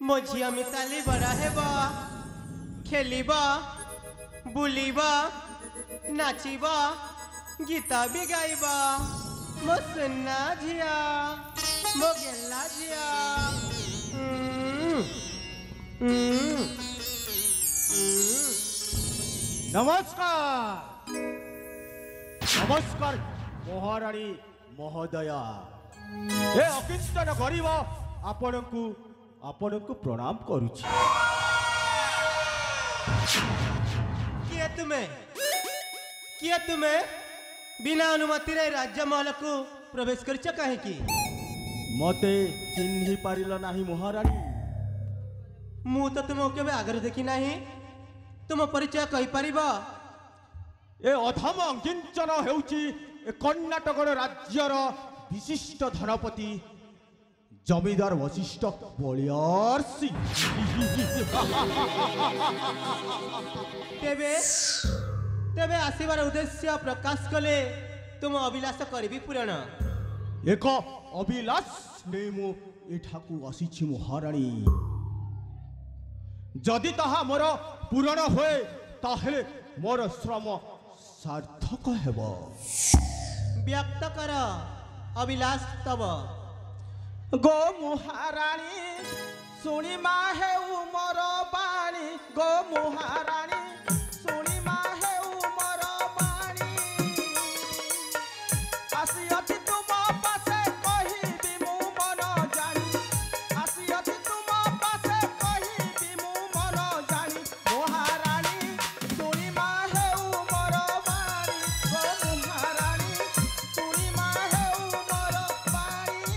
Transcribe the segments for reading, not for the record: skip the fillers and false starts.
मो झिया मिताली बड़ा हेबा खेलिबा बुलिबा नाचिबा गीता भी गाइबा मो सुन्ना झिया मो गेला झिया नमस्कार नमस्कार महाराणी महोदया ए अकिंचन गरीब आपणकु आपणकु प्रणाम करुछि। किए तुम्हें बिना अनुमति रे राज्य महल को प्रवेश करछ काहे की मते चिन्हि पारिल नाही महाराणी। मु तो तुमको केबे आगर देखि नाही तुम परिचय कहि परिबा। ए अधम किंचन हेउची ए कर्णाटक राज्यर विशिष्ट धनपति जमीदार वशिष्ठ बलियार सिंह। तेबे तेबे आसीबार उद्देश्य प्रकाश कले तुम अभिलाष करिबी पूरण। एक अभिलाष ने मु एठाकू आसीछि महाराणी। जदि ताहा मोर पूरण होए ताहेले मोर श्रम सार्थक हेबो। व्यक्त कर अभिलाष तब। गो महाराणी सुनी मा हे उमर बाणी गो महाराणी सुनी मा हे उमर बाणी आसियति तुम पासे कहिबी मु मन जानी आसियति तुम पासे कहिबी मु मन जानी महाराणी सुनी मा हे उमर बाणी गो महाराणी सुनी मा हे उमर बाणी।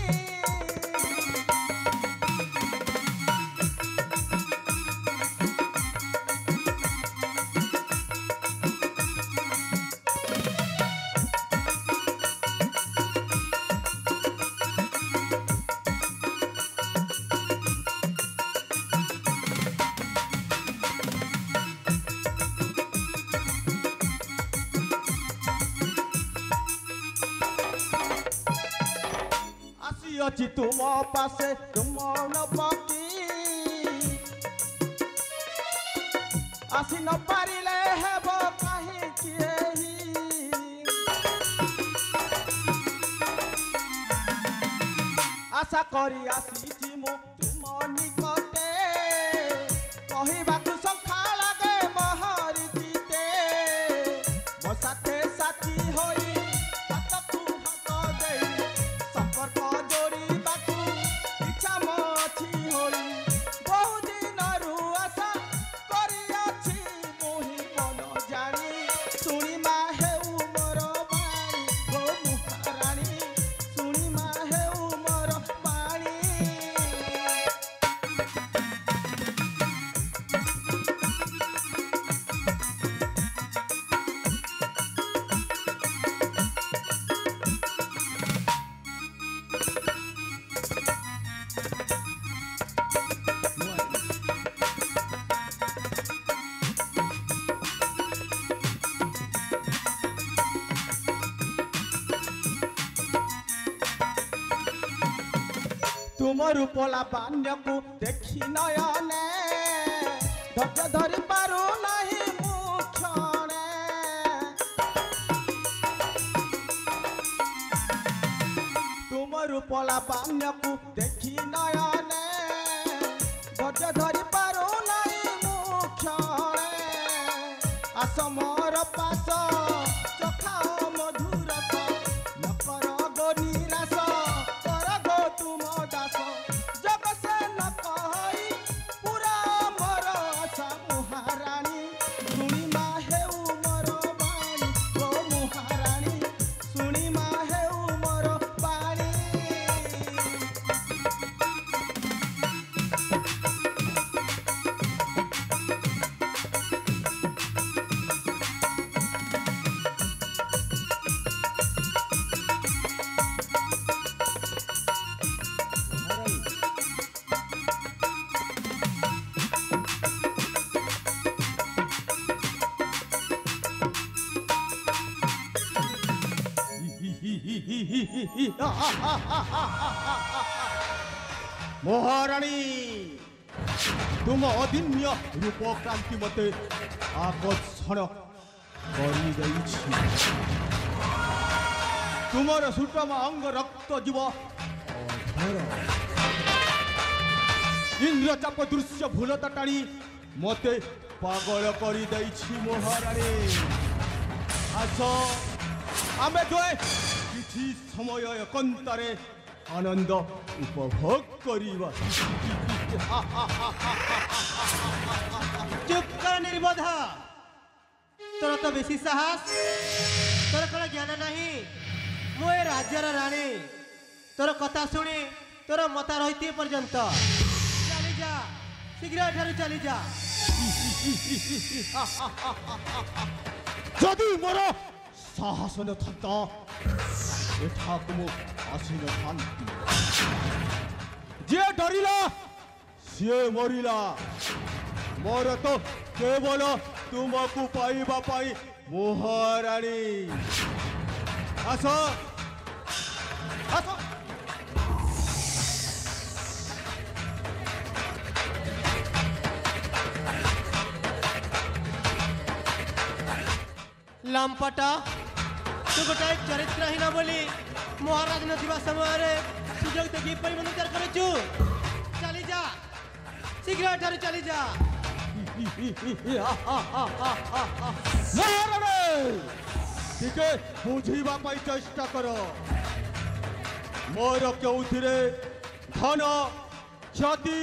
आसी तुम पासे तुम नपकी आसी न पारिले हेब काहे किएही आशा करी आसी मु तुम निकटे कहिबाकु संखा लागे महरी जीते मो साथे साथी होई हातकु हात देई संपर्क जोड़ी बाकू इच्छा मछी होई बहु दिन रु आशा करी अछि मोहि मन जानी सुनी मा हे उमर बाणी गो महाराणी सुनी मा हे उमर बाणी। तुम रूपला बान्य को देखी नयने धैर्य धरी पारू नहीं मुक्षणे तुम रूपला बान्य को देखी नयने धैर्य धरी पारू नहीं मुक्षणे आस मोर पास चखाओ मधुर नकर गो निराश कर गो तुम दास जग से न कहि पूरा मोर आशा महाराणी सुनी मा हे उमर बाणी गो महाराणी सुनी मा हे उमर बाणी। महाराणी तुम अदिन्य रूप क्रांति मते आकर्षण करी दैछि तुमर सुटम अंग रक्त जीव अधर इंद्रचाप दृश्य भूलता टाणी मते पागल करी दैछि महारानी आस आमे जोए किछि समय एकांतरे आनंद उपभोग करिबा चुप कर निर्बोधा तोर तो बेसी साहस तोर कण ज्ञान नहीं मु ए राज्यर राणी तोर कथा शुणी तोर मता रही पर्यंत चली जा शीघ्र एठारु चली जा जदि मोर साहस न था एठाकु मु आसी न थांती जे डरिला से मरिला मोर तो केवल तुमको पाइबा पाई महारानी आस आस लंपटा तू गोटे चरित्रहीन बोली महाराज नथिबा समय सुजोग देखि परिमंत्र करछु चली जा शीघ्र एठारु चली जा टिके बुझीबा पाई चेष्टा कर मोर केउथिरे धन क्षति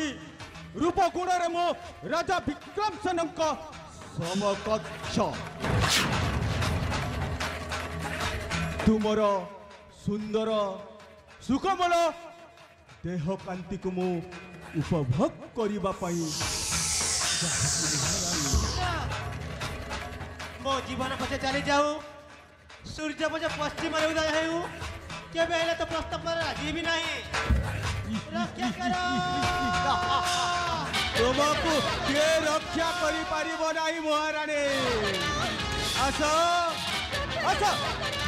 रूप गुण रे मो राजा विक्रमसेनक समकक्ष तुमर सुंदर सुकमल देह कांति को मु उपभोग करिबा पाई मो जीवन पछे चली जाऊ सूर्य पछे पश्चिम रे उदय हेउ केबे हेले तो प्रस्ताव पर राजी भी नहीं रक्षा करो तुमको के रक्षा करि पारिबो नाही महारानी आस आस